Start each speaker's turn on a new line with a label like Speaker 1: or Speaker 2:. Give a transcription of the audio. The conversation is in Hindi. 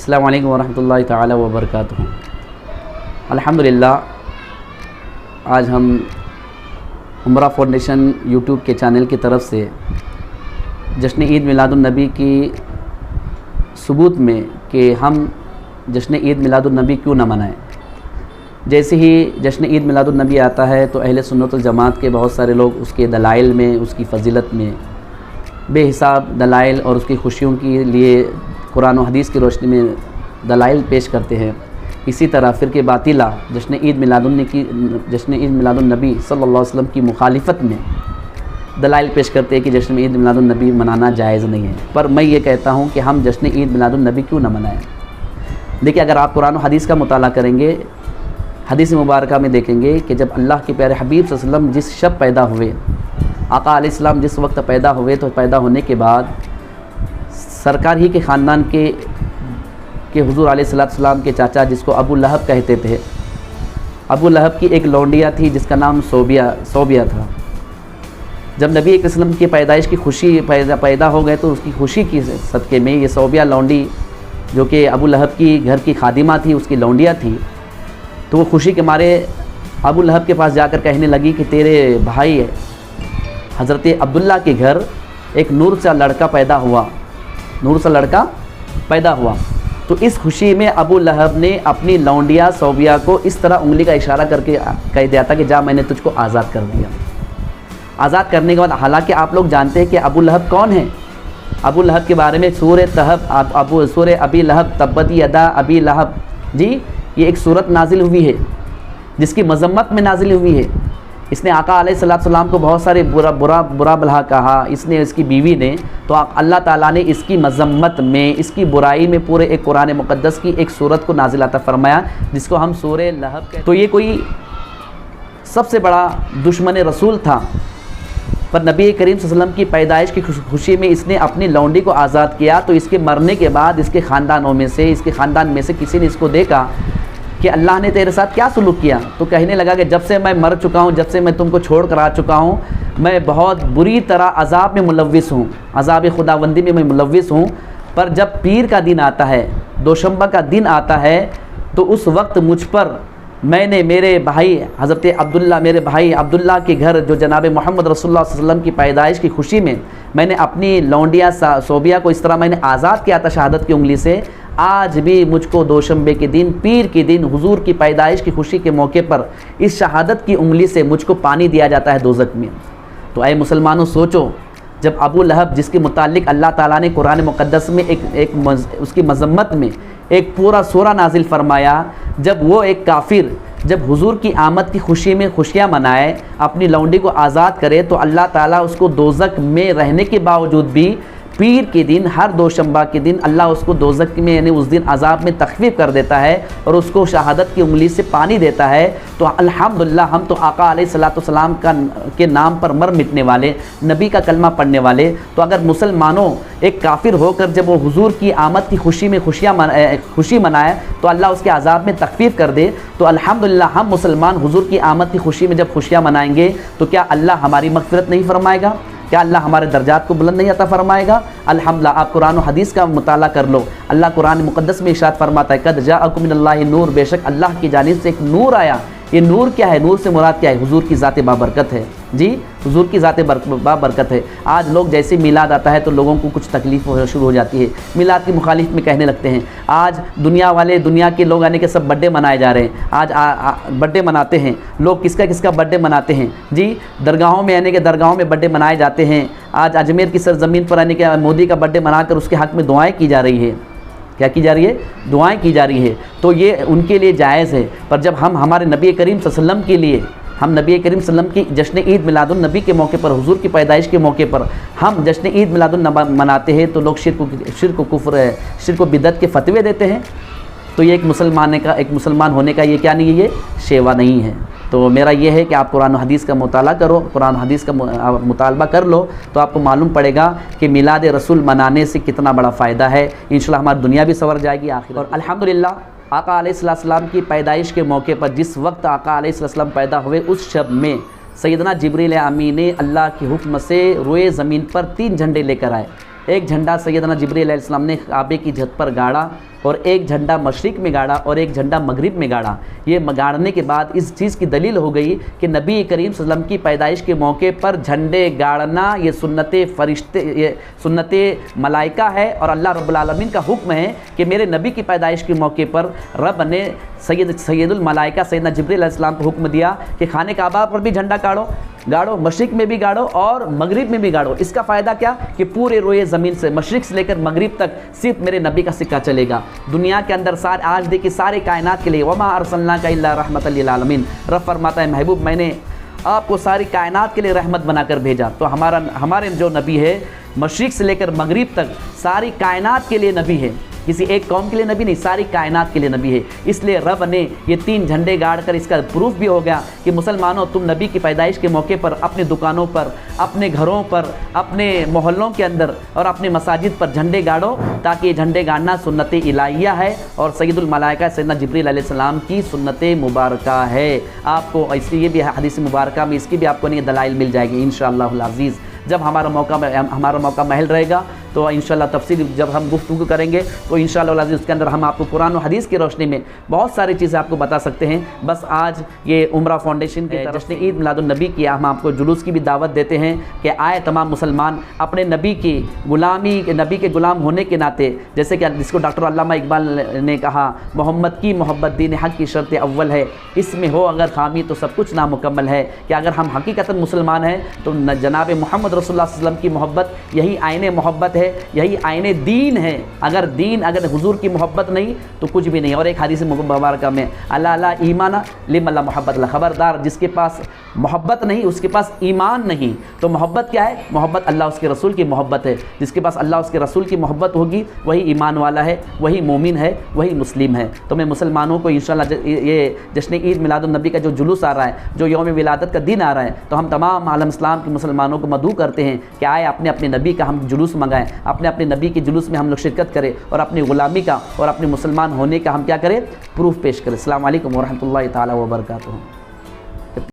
Speaker 1: अस्सलामु अलैकुम वरहमतुल्लाहि ताला वबरकातुहू। अल्हम्दुलिल्लाह, आज हम उम्रा फाउंडेशन यूट्यूब के चैनल की तरफ से जश्न ईद मिलादुन्नबी की सबूत में कि हम जश्न ईद मिलादुन्नबी क्यों न मनाएं। जैसे ही जश्न ईद मिलादुन्नबी आता है तो अहले सुन्नत वल जमात के बहुत सारे लोग उसके दलाइल में, उसकी फ़जीलत में बेहिसाब दलाइल और उसकी खुशियों के लिए कुरान और हदीस की रोशनी में दलाइल पेश करते हैं। इसी तरह फ़िरक़े बातिला जश्न ईद मिलादुन्नबी सल्लल्लाहु अलैहि वसल्लम की मुखालिफत में दलाइल पेश करते हैं कि जश्न ईद मिलादुन्नबी मनाना जायज़ नहीं है। पर मैं ये कहता हूँ कि हम जश्न ईद मिलादुन्नबी क्यों न मनाएं। देखिए, अगर आप कुरान और हदीस का मुताला करेंगे, हदीस मुबारका में देखेंगे कि जब अल्लाह के प्यारे हबीब सल्लल्लाहु अलैहि वसल्लम जिस शब पैदा हुए, आका अलैहिस्सलाम जिस वक्त पैदा हुए, तो पैदा होने के बाद सरकार ही के ख़ानदान के हुज़ूर अलैहिस्सलाम के चाचा, जिसको अबू लहब कहते थे, अबू लहब की एक लौंडिया थी जिसका नाम सोबिया था। जब नबी वसल्लम की पैदाइश की खुशी पैदा हो गए तो उसकी खुशी की सदक़े में ये सोबिया लौंडी, जो कि अबू लहब की घर की खादिमा थी, उसकी लौंडिया थी, तो वो खुशी के मारे अबू लहब के पास जाकर कहने लगी कि तेरे भाई हज़रत अब्दुल्ला के घर एक नूर सा लड़का पैदा हुआ। तो इस खुशी में अबू लहब ने अपनी लौंडिया सोबिया को इस तरह उंगली का इशारा करके कह दिया था कि जा, मैंने तुझको आज़ाद कर दिया। आज़ाद करने के बाद, हालांकि आप लोग जानते हैं कि अबू लहब कौन है। अबू लहब के बारे में सूरह अबी लहब तब्बत यदा अबी लहब जी, ये एक सूरत नाजिल हुई है जिसकी मज़म्मत में नाजिल हुई है। इसने आका अलैहिस्सलाम को बहुत सारे बुरा भला कहा, इसने, इसकी बीवी ने। तो अल्लाह ताला ने इसकी मज़म्मत में, इसकी बुराई में पूरे एक कुरान मुक़द्दस की एक सूरत को नाजिल अता फरमाया, जिसको हम सूरह लहब कहते हैं। तो ये कोई सबसे बड़ा दुश्मन रसूल था, पर नबी करीम सल्लल्लाहु अलैहि वसल्लम की पैदाइश की खुशी में इसने अपनी लौंडी को आज़ाद किया। तो इसके मरने के बाद इसके ख़ानदान में से किसी ने इसको देखा कि अल्लाह ने तेरे साथ क्या सलूक किया। तो कहने लगा कि जब से मैं मर चुका हूँ, जब से मैं तुमको छोड़ कर आ चुका हूँ, मैं बहुत बुरी तरह अज़ाब में मुलव्विस हूँ, अज़ाब खुदाबंदी में मैं मुलव्विस हूँ। पर जब पीर का दिन आता है, दोशंबा का दिन आता है, तो उस वक्त मुझ पर मैंने मेरे भाई अब्दुल्ला के घर, जो जनाब मोहम्मद रसूलुल्लाह सल्लल्लाहु अलैहि वसल्लम की पैदाइश की खुशी में मैंने अपनी लौंडिया सोबिया को इस तरह मैंने आज़ाद किया था शहादत की उंगली से। आज भी मुझको दोशंबे के दिन, पीर के दिन, हुजूर की पैदाइश की खुशी के मौके पर इस शहादत की उंगली से मुझको पानी दिया जाता है दोज़ख में। तो ऐ मुसलमानों, सोचो, जब अबू लहब, जिसके मुतालिक अल्लाह ताला ने कुरान मुक़द्दस में उसकी मज़म्मत में एक पूरा सूरा नाजिल फरमाया, जब वो एक काफिर जब हुजूर की आमद की खुशी में खुशियाँ मनाए, अपनी लौंडी को आज़ाद करे, तो अल्लाह ताला उसको दोज़ख में रहने के बावजूद भी पीर के दिन, हर दोशंबा के दिन अल्लाह उसको दोज़ख में, यानी उस दिन अज़ाब में तख़फ़ीफ़ कर देता है और उसको शहादत की उंगली से पानी देता है। तो अल्हम्दुलिल्लाह, हम तो आका अलैहिस्सलाम के नाम पर मर मिटने वाले, नबी का कलमा पढ़ने वाले, तो अगर मुसलमानों एक काफिर होकर जब वो हुजूर की आमद की खुशी में खुशी मनाए तो अल्लाह उसके अज़ाब में तख़फ़ीफ़ कर दे, तो अल्हम्दुलिल्लाह हम मुसलमान हुजूर की आमद की खुशी में जब खुशियाँ मनाएंगे तो क्या अल्लाह हमारी मग़फ़िरत नहीं फरमाएगा? क्या अल्लाह हमारे दर्जात को बुलंद नहीं अता फरमाएगा? अल्हम्दुलिल्लाह, आप कुरान और हदीस का मुताला कर लो। अल्लाह कुरान मुक़द्दस में इरशाद फरमाता है, कद जाअकुम मिनल्लाहि नूर, बेशक अल्लाह की जानिब से एक नूर आया। ये नूर क्या है? नूर से मुराद क्या है? हुजूर की ज़ात बाबरकत है जी, हुजूर की ज़ात बाबरकत है। आज लोग जैसे मिलाद आता है तो लोगों को कुछ तकलीफ़ शुरू हो जाती है, मिलाद की मुखालिफ में कहने लगते हैं। आज दुनिया के लोग आने के सब बर्थडे मनाए जा रहे हैं। आज बर्थडे मनाते हैं लोग, किसका बर्थडे मनाते हैं जी, दरगाहों में, यानी कि दरगाहों में बर्थडे मनाए जाते हैं। आज अजमेर की सरजमीन पर आने के मोदी का बर्थडे मनाकर उसके हक़ में दुआएँ की जा रही है। क्या की जा रही है? दुआएं की जा रही है। तो ये उनके लिए जायज़ है। पर जब हम हमारे नबी करीम सल्लल्लाहु अलैहि वसल्लम के लिए, हम नबी करीम सल्लल्लाहु अलैहि वसल्लम की जश्न ईद मिलादुन्नबी के मौके पर, हुजूर की पैदाइश के मौके पर हम जश्न ईद मिलादुन्नबी मनाते हैं, तो लोग शिर्क व बिदअत के फतवे देते हैं। तो ये एक मुसलमान होने का ये क्या नहीं है, ये शेवा नहीं है। तो मेरा ये है कि आप कुरान हदीस का मुताला करो, कुरान हदीस का मुतालबा कर लो, तो आपको मालूम पड़ेगा कि मिलाद रसूल मनाने से कितना बड़ा फ़ायदा है। इंशाअल्लाह हमारी दुनिया भी संवर जाएगी, आखिर। और अल्हम्दुलिल्लाह, आका अलैहिस्सलाम की पैदाइश के मौके पर, जिस वक्त आका अलैहिस्सलाम पैदा हुए, उस शब में सैयदना जिब्रील अमीन ने अल्लाह के हुक्म से रोए ज़मीन पर 3 झंडे लेकर आए। एक झंडा सैयदना जिब्रील अलैहिस्सलाम ने काबे की छत पर गाड़ा और एक झंडा मशरिक़ में गाड़ा और एक झंडा मगरिब में गाड़ा। ये गाड़ने के बाद इस चीज़ की दलील हो गई कि नबी करीम सल्लल्लाहु अलैहि वसल्लम की पैदाइश के मौके पर झंडे गाड़ना ये सुन्नत फ़रिश्ते, ये सुन्नत मलाइका है और अल्लाह रब्बुल आलमीन का हुक्म है कि मेरे नबी की पैदाइश के मौके पर रब ने सैयदुल मलाइका सैयदना जिब्रील अलैहिस्सलाम को हुक्म दिया कि खाने काबा पर भी झंडा गाड़ो, मशरिक़ में भी गाड़ो और मगरिब में भी गाड़ो। इसका फ़ायदा क्या कि पूरे रोए ज़मीन से मशरिक़ से लेकर मगरिब तक सिर्फ मेरे नबी का सिक्का चलेगा। दुनिया के अंदर आज देखिए सारे कायनात के लिए वमा अरसलनाका इल्ला रहमतल लिल आलमीन, रब फरमाता है महबूब मैंने आपको सारी कायनात के लिए रहमत बनाकर भेजा। तो हमारे जो नबी है मशरिक़ से लेकर मगरिब तक सारी कायनात के लिए नबी है, किसी एक कौम के लिए नबी नहीं, सारी कायनात के लिए नबी है। इसलिए रब ने ये 3 झंडे गाड़ कर इसका प्रूफ भी हो गया कि मुसलमानों तुम नबी की पैदाइश के मौके पर अपनी दुकानों पर, अपने घरों पर, अपने मोहल्लों के अंदर और अपने मसाजिद पर झंडे गाड़ो, ताकि ये झंडे गाड़ना सुन्नत इलाहिया है और सैयदुल मलाइका सैयदना जिब्रील अलैहिस्सलाम की सुन्नत मुबारका है। आपको इसलिए भी हदीस मुबारका में इसकी भी आपको नहीं दलाइल मिल जाएगी इंशाअल्लाहुल अज़ीज़। जब हमारा मौका महल रहेगा तो इंशाअल्लाह तफसील जब हम गुफ्तगू करेंगे तो इंशाअल्लाह अज़ीज़ उसके अंदर हम आपको कुरान और हदीस की रोशनी में बहुत सारी चीज़ें आपको बता सकते हैं। बस आज ये उम्रा फाउंडेशन के जश्न ईद मिलादुन नबी की हम आपको जुलूस की भी दावत देते हैं कि आए तमाम मुसलमान अपने नबी की गुलामी, नबी के गुलाम होने के नाते, जैसे कि जिसको डॉक्टर अल्लामा इकबाल ने कहा मोहम्मद की मोहब्बत दीन हक़ की शर्त अव्वल है, इसमें हो अगर खामी तो सब कुछ नामुकम्मल है। कि अगर हम हकीकतन मुसलमान हैं तो जनाब मोहम्मद रसूलुल्लाह सल्लल्लाहु अलैहि वसल्लम की मोहब्बत यही आईने मोहब्बत है, यही आईने दीन है। अगर हुजूर की मोहब्बत नहीं तो कुछ भी नहीं। और एक हदीस मुबारक में अल्लाह ईमाना लिमल्ला मोहब्बत, खबरदार जिसके पास मोहब्बत नहीं उसके पास ईमान नहीं। तो मोहब्बत क्या है? मोहब्बत अल्लाह उसके रसूल की मोहब्बत है। जिसके पास अल्लाह उसके रसूल की मोहब्बत होगी वही ईमान वाला है, वही मोमिन है, वही मुस्लिम है। तो मैं मुसलमानों को इंशाअल्लाह ये जश्न ईद मिलादुन नबी का जो जुलूस आ रहा है, जो यौम विलादत का दिन आ रहा है, तो हम तमाम आलम इस्लाम के मुसलमानों को मदऊ करते हैं कि आए अपने अपने नबी का हम जुलूस मंगाएं, अपने अपने नबी के जुलूस में हम लोग शिरकत करें और अपनी ग़ुलामी का और अपने मुसलमान होने का हम क्या करें? प्रूफ पेश करें। अस्सलामु अलैकुम व रहमतुल्लाहि ताला व बरकातुहू।